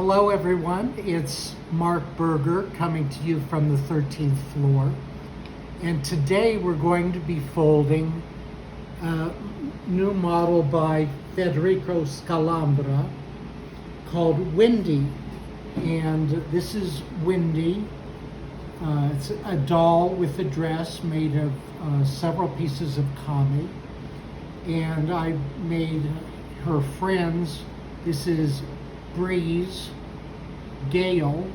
Hello everyone, it's Mark Berger coming to you from the 13th floor. And today we're going to be folding a new model by Federico Scalambra called Windy. And this is Windy. It's a doll with a dress made of several pieces of kami. And I made her friends. This is Breeze, Gale,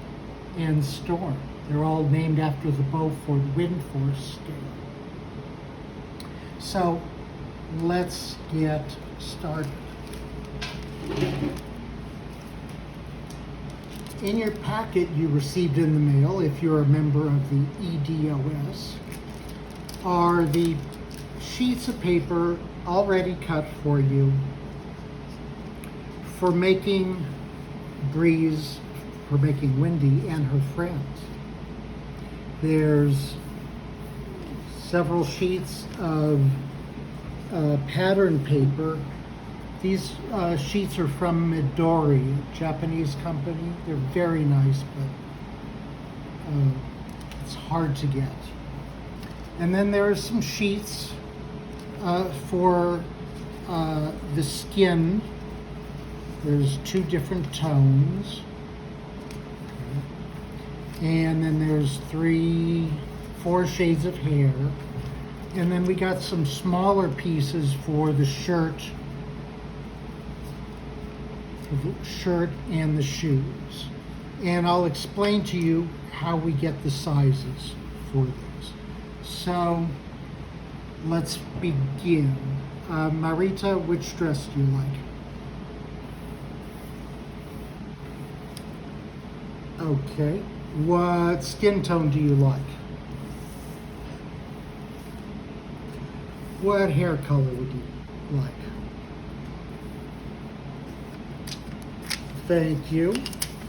and Storm. They're all named after the Beaufort wind force scale. So let's get started. In your packet you received in the mail, if you're a member of the EDOS, are the sheets of paper already cut for you for making Breeze, for making Windy and her friends. There's several sheets of pattern paper. These sheets are from Midori, a Japanese company. They're very nice, but it's hard to get. And then there are some sheets for the skin. There's two different tones. And then there's 4 shades of hair. And then we got some smaller pieces for the shirt and the shoes. And I'll explain to you how we get the sizes for these. So let's begin. Marita, which dress do you like? Okay. What skin tone do you like? What hair color would you like? Thank you.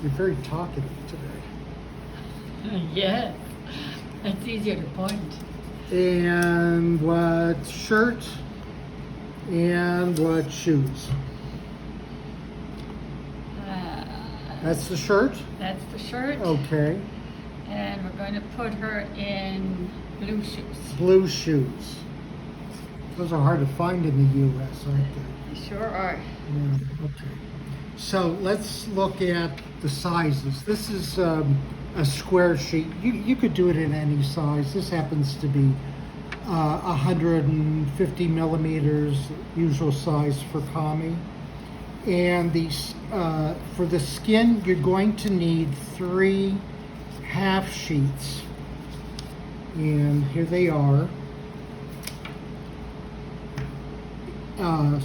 You're very talkative today. Yes, it's easier to point. And what shirt and what shoes? That's the shirt? That's the shirt. Okay. And we're going to put her in blue shoes. Blue shoes. Those are hard to find in the U.S., aren't they? They sure are. Yeah, okay. So let's look at the sizes. This is a square sheet. You could do it in any size. This happens to be 150 millimeters, usual size for kami. And for the skin, you're going to need 3 half sheets. And here they are.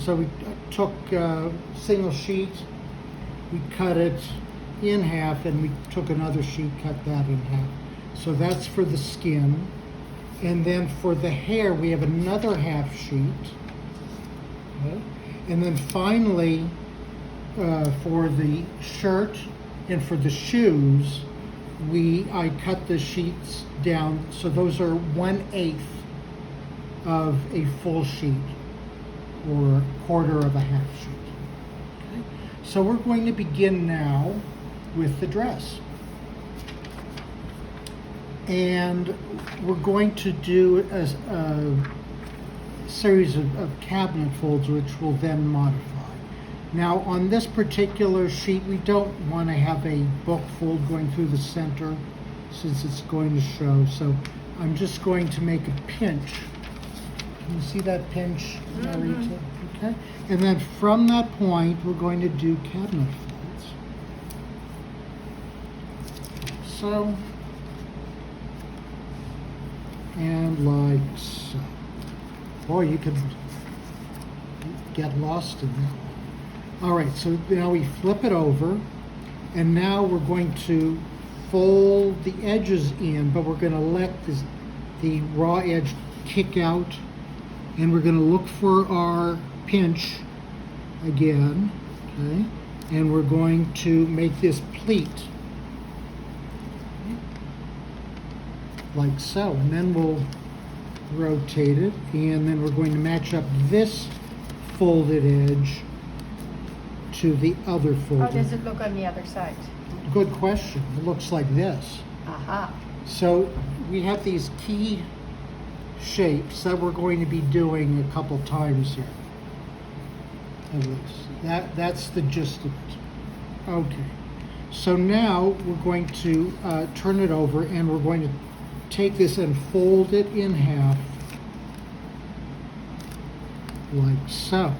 So we took a single sheet, we cut it in half, and we took another sheet, cut that in half. So that's for the skin. And then for the hair, we have another half sheet. Okay. And then finally, for the shirt and for the shoes, I cut the sheets down, so those are 1/8 of a full sheet, or a quarter of a half sheet. Okay. So we're going to begin now with the dress. And we're going to do a series of cabinet folds, which we'll then modify. Now on this particular sheet, we don't want to have a book fold going through the center since it's going to show. So I'm just going to make a pinch. Can you see that pinch, Marita? Okay. And then from that point, we're going to do cabinet folds. So, and like so. Boy, you could get lost in that one. All right, so now we flip it over, and now we're going to fold the edges in, but we're going to let the raw edge kick out, and we're going to look for our pinch again, okay? And we're going to make this pleat, like so, and then we'll rotate it, and then we're going to match up this folded edge to the other folder. How does it look on the other side? Good question. It looks like this. Aha. So we have these key shapes that we're going to be doing a couple times here. At least. That's the gist of it. Okay. So now we're going to turn it over, and we're going to take this and fold it in half like so.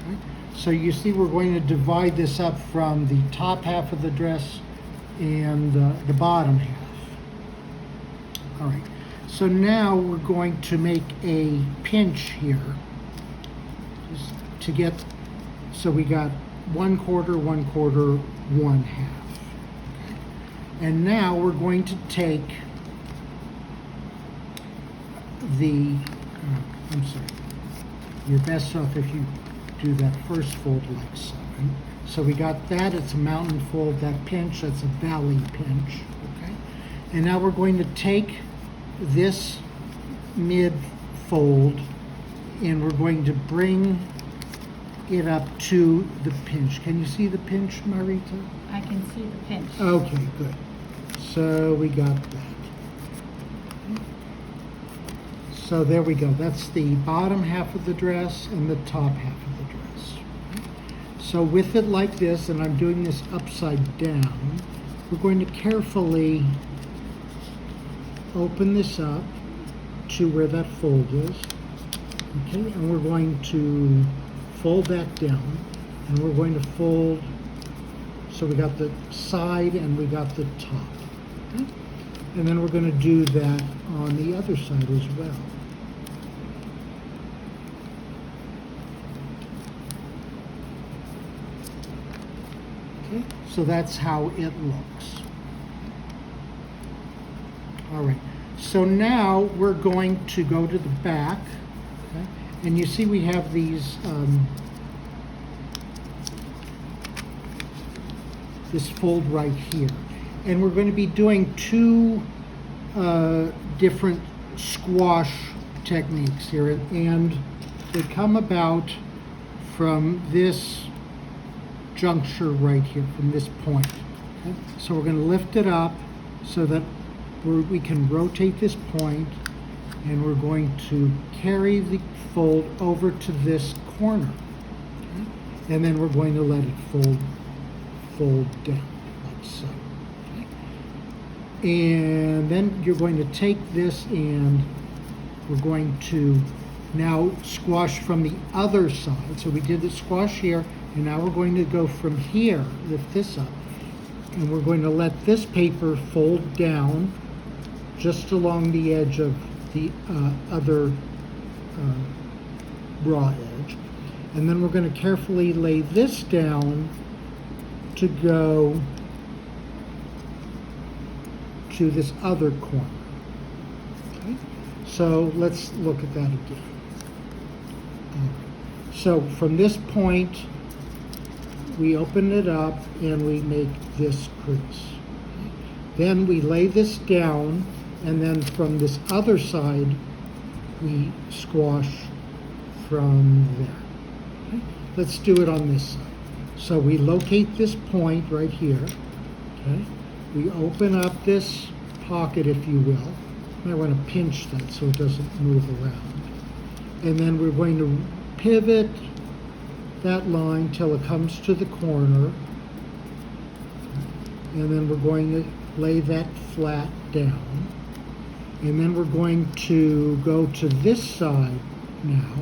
Okay. So you see we're going to divide this up from the top half of the dress and the bottom half. All right. So now we're going to make a pinch here just to get, so we got 1/4, 1/4, 1/2. And now we're going to take the, I'm sorry, you're best off if you do that first fold like so. So we got that, it's a mountain fold, that pinch, that's a valley pinch, okay? And now we're going to take this mid fold and we're going to bring it up to the pinch. Can you see the pinch, Marita? I can see the pinch. Okay, good. So we got that. So there we go. That's the bottom half of the dress and the top half of the dress. So with it like this, and I'm doing this upside down, we're going to carefully open this up to where that fold is. Okay, and we're going to fold that down, and we're going to fold, so we got the side and we got the top. Okay? And then we're going to do that on the other side as well. Okay, so that's how it looks. All right, so now we're going to go to the back, okay? And you see we have these, this fold right here. And we're going to be doing two different squash techniques here, and they come about from this juncture right here, from this point. Okay? So we're going to lift it up so that we can rotate this point, and we're going to carry the fold over to this corner. Okay? And then we're going to let it fold down like so. And then you're going to take this and we're going to now squash from the other side. So we did the squash here, and now we're going to go from here, lift this up, and we're going to let this paper fold down just along the edge of the other raw edge. And then we're going to carefully lay this down to go to this other corner. Okay? So let's look at that again. So from this point, we open it up and we make this crease. Okay? Then we lay this down, and then from this other side, we squash from there. Okay? Let's do it on this side. So we locate this point right here. Okay? We open up this pocket, if you will. I want to pinch that so it doesn't move around. And then we're going to pivot that line till it comes to the corner. And then we're going to lay that flat down. And then we're going to go to this side now.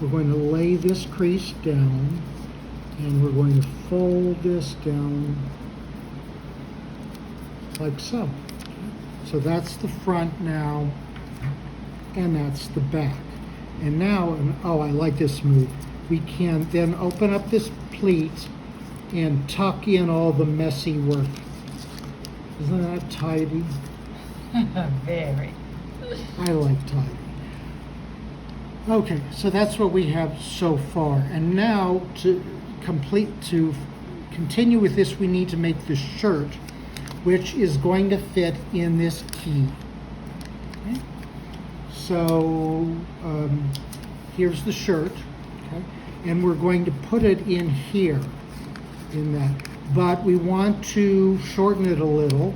We're going to lay this crease down, and we're going to fold this down like so. So that's the front now, and that's the back. And now, oh, I like this move. We can then open up this pleat and tuck in all the messy work. Isn't that tidy? Very. I like tidy. Okay, so that's what we have so far. And now to continue with this, we need to make the shirt, which is going to fit in this key. Okay? So here's the shirt, okay? And we're going to put it in here. in that. But we want to shorten it a little.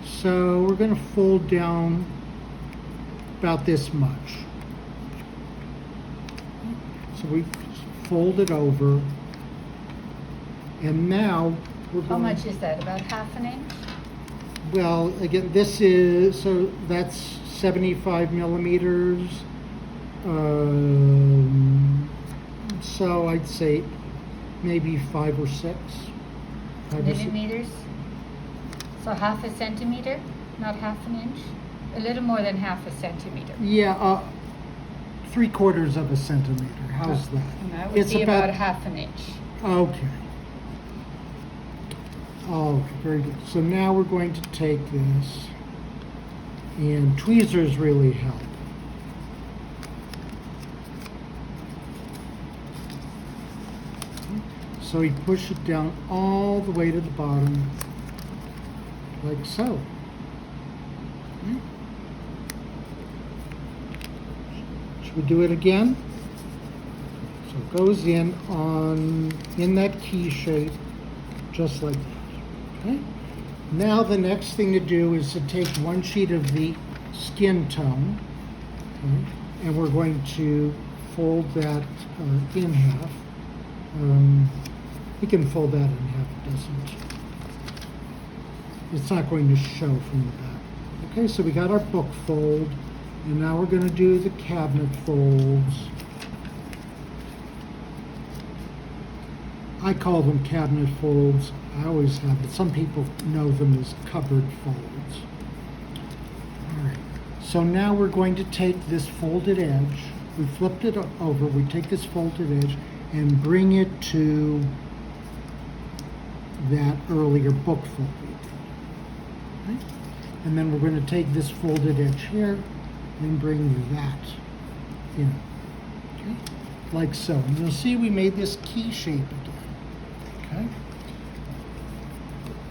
So we're going to fold down about this much. So we fold it over. And now we're going... How much is that? About half an inch? Well, again, this is, so that's 75 millimeters. So I'd say maybe 5 or 6. Millimeters? So half a centimeter, not half an inch? A little more than half a centimeter. Yeah, 3/4 of a centimeter. How's that? And that would be about half an inch. Okay. Oh, very good. So now we're going to take this, and tweezers really help. So we push it down all the way to the bottom, like so. Should we do it again? So it goes in that key shape, just like that. Okay. Now the next thing to do is to take one sheet of the skin tone, okay, and we're going to fold that in half. We can fold that in half, it doesn't. It's not going to show from the back. Okay, so we got our book fold, and now we're going to do the cabinet folds. I call them cabinet folds. I always have, but some people know them as cupboard folds. All right, so now we're going to take this folded edge. We flipped it over. We take this folded edge and bring it to that earlier book fold. Okay? And then we're going to take this folded edge here and bring that in. Okay? Like so. And you'll see we made this key shape again. Okay?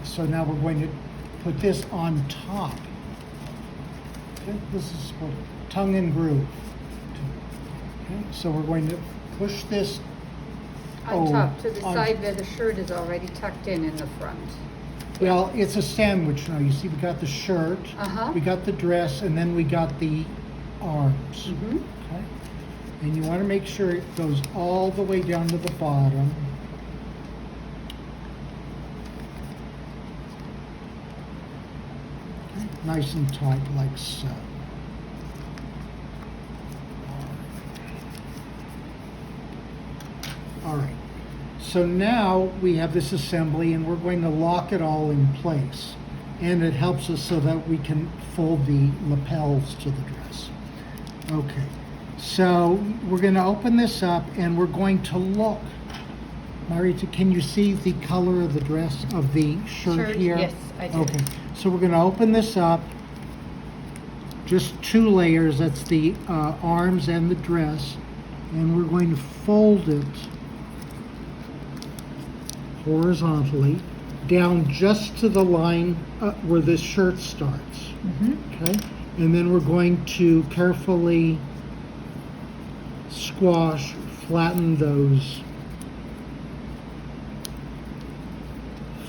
So now we're going to put this on top. Okay? This is what tongue and groove. Okay? So we're going to push this On top, to the side where the shirt is already tucked in the front. Well, it's a sandwich now. You see, we got the shirt, we got the dress, and then we got the arms. Mm-hmm. Okay? And you want to make sure it goes all the way down to the bottom. Okay? Nice and tight, like so. All right, so now we have this assembly and we're going to lock it all in place. And it helps us so that we can fold the lapels to the dress. Okay, so we're going to open this up and we're going to look. Marita, can you see the color of the dress, of the shirt here? Yes, I do. Okay, so we're going to open this up. Just 2 layers, that's the arms and the dress. And we're going to fold it horizontally down just to the line where this shirt starts. Okay, and then we're going to carefully squash, flatten those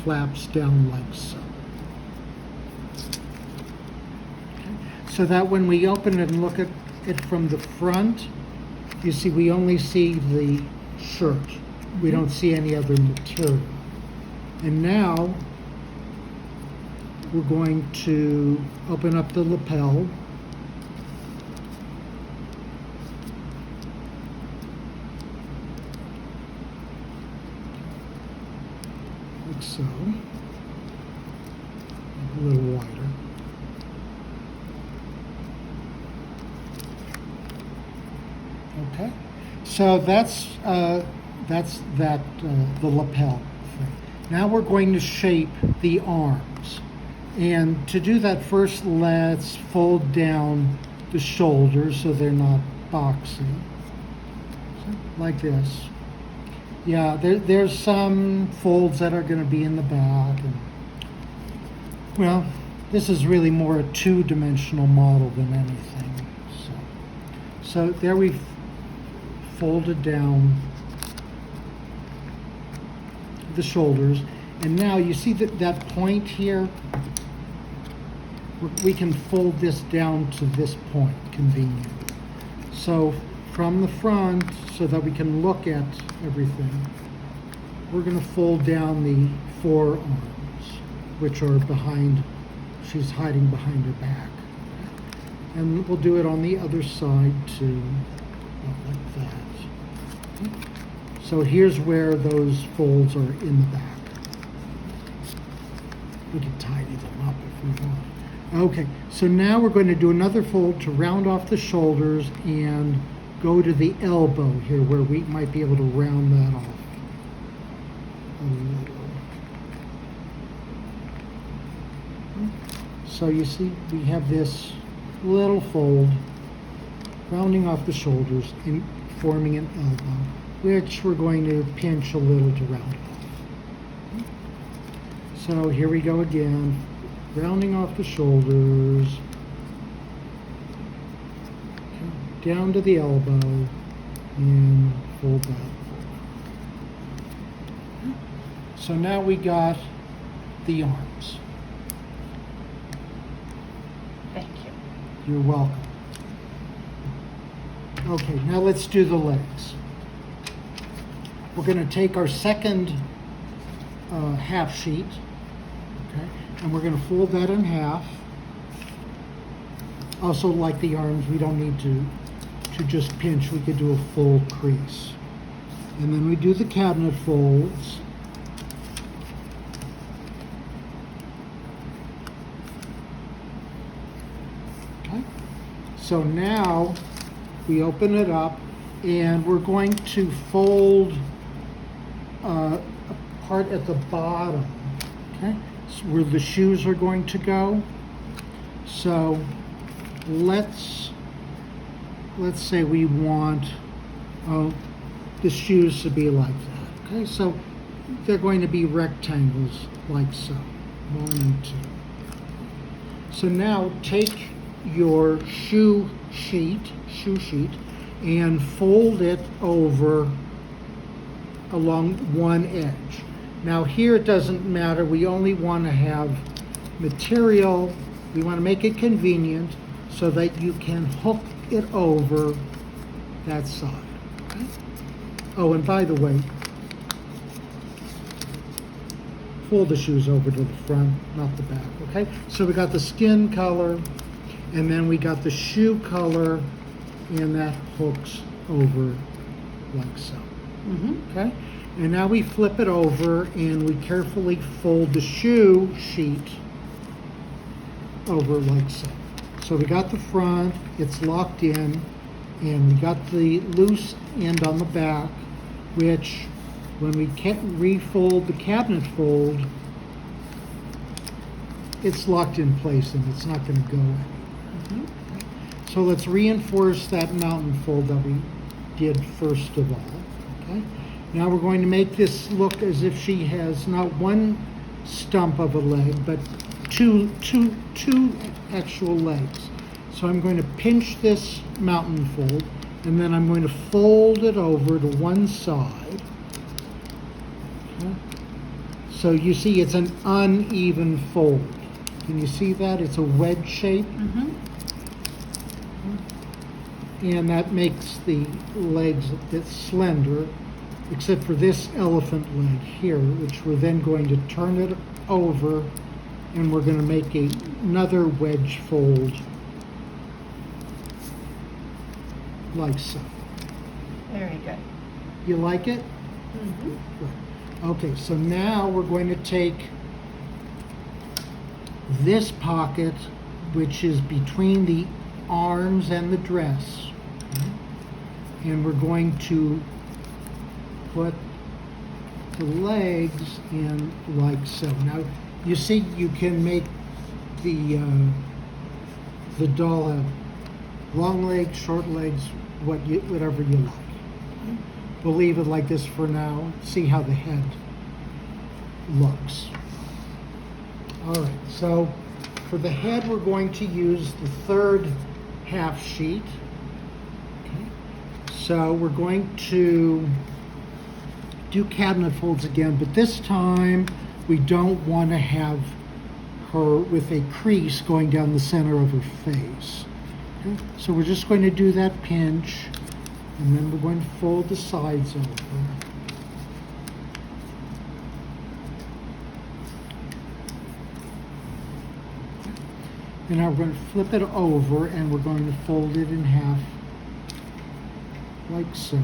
flaps down like so. Okay. So that when we open it and look at it from the front, you see we only see the shirt. We don't see any other material. And now we're going to open up the lapel. Like so. A little wider. Okay. So that's the lapel thing. Now we're going to shape the arms. And to do that, first let's fold down the shoulders so they're not boxy. So, like this. Yeah, there's some folds that are going to be in the back. And, well, this is really more a 2-dimensional model than anything. So there we've folded down the shoulders. And now you see that point here? We can fold this down to this point, convenient. So from the front, so that we can look at everything, we're going to fold down the forearms, which are behind, she's hiding behind her back. And we'll do it on the other side too, like that. So here's where those folds are in the back. We can tidy them up if we want. Okay, so now we're going to do another fold to round off the shoulders and go to the elbow here where we might be able to round that off a little. So you see, we have this little fold rounding off the shoulders and forming an elbow, which we're going to pinch a little to round off. So here we go again, rounding off the shoulders, down to the elbow, and fold that forward. So now we got the arms. Thank you. You're welcome. Okay, now let's do the legs. We're going to take our second half sheet, okay, and we're going to fold that in half. Also, like the arms, we don't need to just pinch. We could do a full crease. And then we do the cabinet folds. Okay. So now we open it up and we're going to fold a part at the bottom, okay, so where the shoes are going to go. So let's say we want the shoes to be like that. Okay, so they're going to be rectangles like so, 1 and 2. So now take your shoe sheet, and fold it over along one edge. Now here it doesn't matter, we only want to have material, we want to make it convenient so that you can hook it over that side. Okay? Oh, and by the way, fold the shoes over to the front, not the back, okay? So we got the skin color, and then we got the shoe color, and that hooks over like so. Okay? And now we flip it over and we carefully fold the shoe sheet over like so. So we got the front, it's locked in, and we got the loose end on the back, which when we refold the cabinet fold, it's locked in place and it's not going to go anywhere. So let's reinforce that mountain fold that we did first of all. Okay? Now we're going to make this look as if she has not one stump of a leg, but two actual legs. So I'm going to pinch this mountain fold, and then I'm going to fold it over to one side. Okay? So you see it's an uneven fold. Can you see that? It's a wedge shape. And that makes the legs a bit slender, except for this elephant leg here, which we're then going to turn it over, and we're going to make another wedge fold like so. Very good. You like it? Good. Okay, so now we're going to take this pocket, which is between the arms and the dress, and we're going to put the legs in like so. Now you see you can make the doll have long legs, short legs, whatever you like. We'll leave it like this for now. See how the head looks. All right, so for the head we're going to use the third half sheet. Okay. So we're going to do cabinet folds again, but this time we don't want to have her with a crease going down the center of her face. Okay? So we're just going to do that pinch, and then we're going to fold the sides over. And now we're going to flip it over, and we're going to fold it in half like so.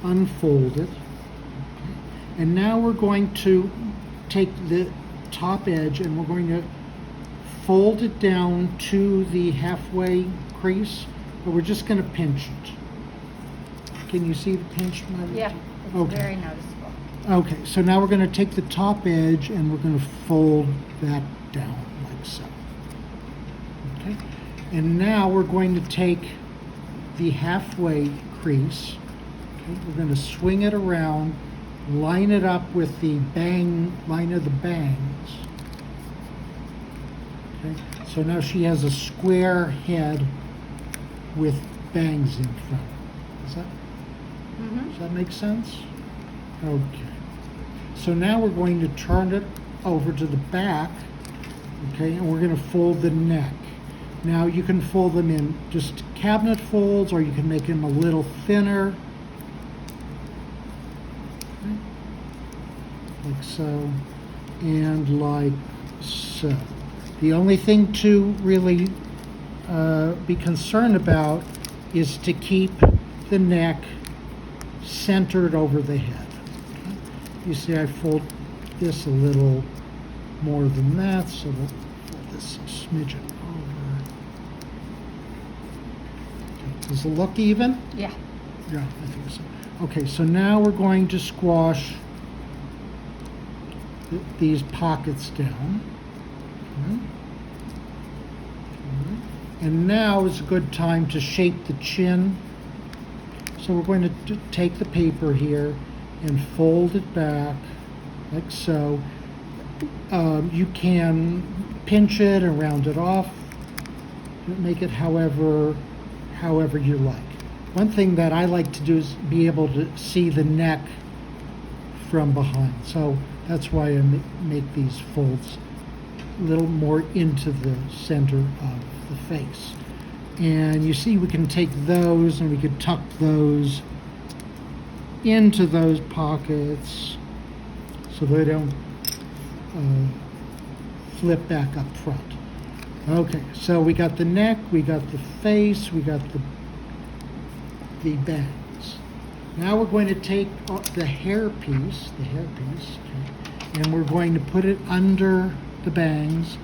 Unfold it. Okay. And now we're going to take the top edge and we're going to fold it down to the halfway crease, but we're just going to pinch it. Can you see the pinch, Marita? Yeah, it's Okay. very noticeable. Okay, so now we're going to take the top edge and we're going to fold that down like so. Okay, and now we're going to take the halfway crease. Okay, we're going to swing it around, line it up with the line of the bangs. Okay, so now she has a square head with bangs in front. Does that make sense? Okay. So now we're going to turn it over to the back, okay, and we're going to fold the neck. Now you can fold them in just cabinet folds, or you can make them a little thinner, okay, like so, and like so. The only thing to really be concerned about is to keep the neck centered over the head. Okay? You see I fold this a little more than that, so we'll fold this a smidgen over. Okay. Does it look even? Yeah. Yeah, I think so. Okay, so now we're going to squash these pockets down. Okay. Okay. And now is a good time to shape the chin. So we're going to take the paper here and fold it back like so. You can pinch it and round it off. Make it however you like. One thing that I like to do is be able to see the neck from behind. So that's why I make these folds a little more into the center of the face. And you see we can take those and we could tuck those into those pockets so they don't flip back up front. Okay, so we got the neck, we got the face, we got the bangs. Now we're going to take the hairpiece, okay, and we're going to put it under the bangs,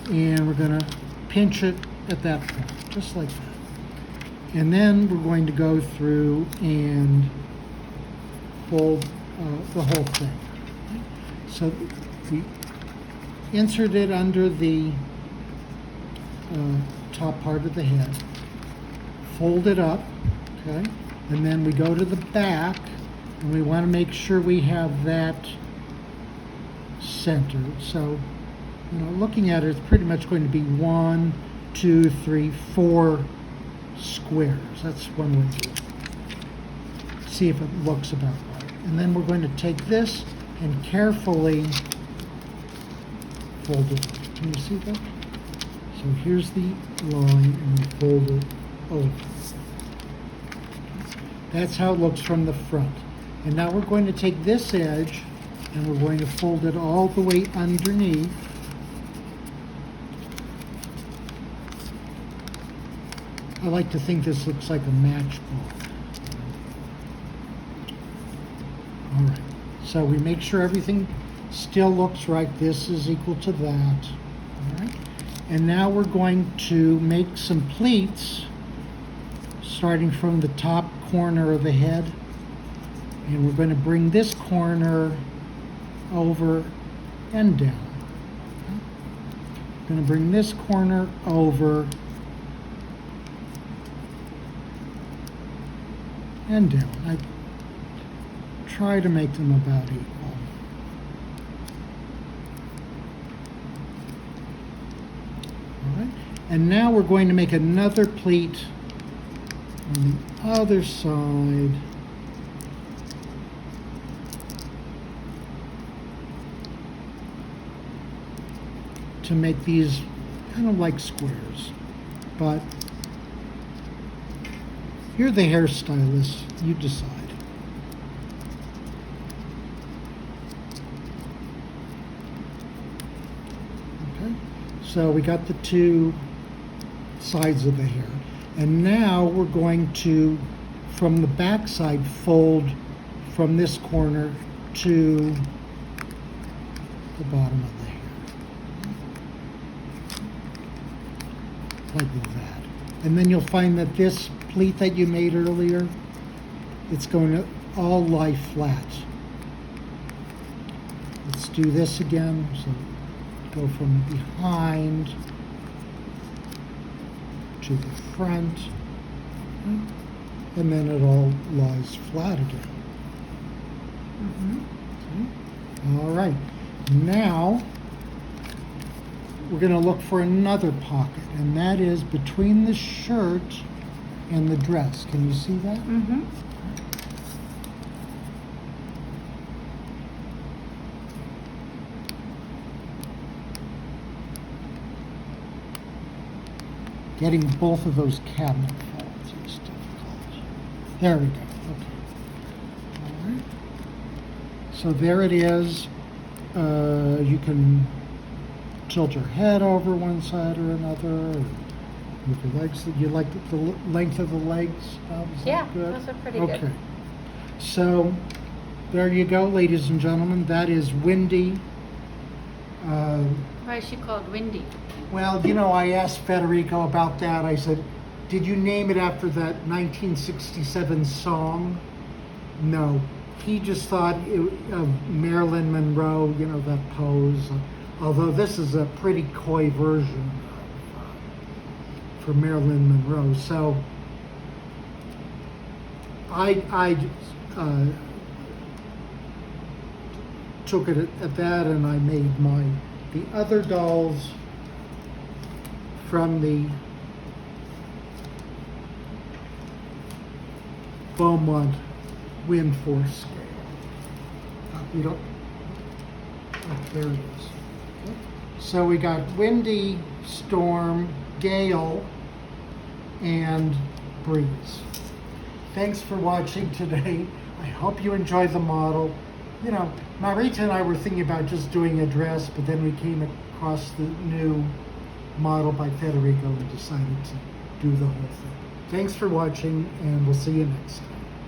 and we're going to pinch it at that point, just like that. And then we're going to go through and fold the whole thing. Okay? So we insert it under the top part of the head, fold it up, okay, and then we go to the back, and we want to make sure we have that centered. So, looking at it, it's pretty much going to be 1, 2, 3, 4 squares. That's one way to see if it looks about right. And then we're going to take this and carefully fold it. Can you see that? So here's the line, and we fold it over. That's how it looks from the front. And now we're going to take this edge and we're going to fold it all the way underneath. I like to think this looks like a matchbook. All right, so we make sure everything still looks right. This is equal to that. All right, and now we're going to make some pleats starting from the top corner of the head, and we're going to bring this corner over and down. Okay. We're going to bring this corner over and down. I try to make them about equal. All right, and now we're going to make another pleat on the other side to make these kind of like squares. But you're the hairstylist, you decide. Okay, so we got the two sides of the hair. And now we're going to, from the back side, fold from this corner to the bottom of the hair. Like that. And then you'll find that this pleat that you made earlier, it's going to all lie flat. Let's do this again. So go from behind to the front, and then it all lies flat again. All right, now we're going to look for another pocket, and that is between the shirt and the dress. Can you see that? Mm-hmm. Getting both of those cabinet folds is difficult. There we go. Okay. All right. So there it is. You can tilt your head over one side or another. With the legs, you like the length of the legs? Is Yeah, that good? those are pretty Okay. good. So there you go, ladies and gentlemen. That is Windy. Why is she called Windy? Well, you know, I asked Federico about that. I said, did you name it after that 1967 song? No. He just thought of Marilyn Monroe, you know, that pose. Although this is a pretty coy version for Marilyn Monroe. So I took it at that, and I made the other dolls from the Beaumont Wind Force scale. You don't. Oh, there it is. Okay. So we got Windy, Storm, Gale, and Breeze. Thanks for watching today. I hope you enjoyed the model. You know, Marita and I were thinking about just doing a dress, but then we came across the new model by Federico and decided to do the whole thing. Thanks for watching, and we'll see you next time.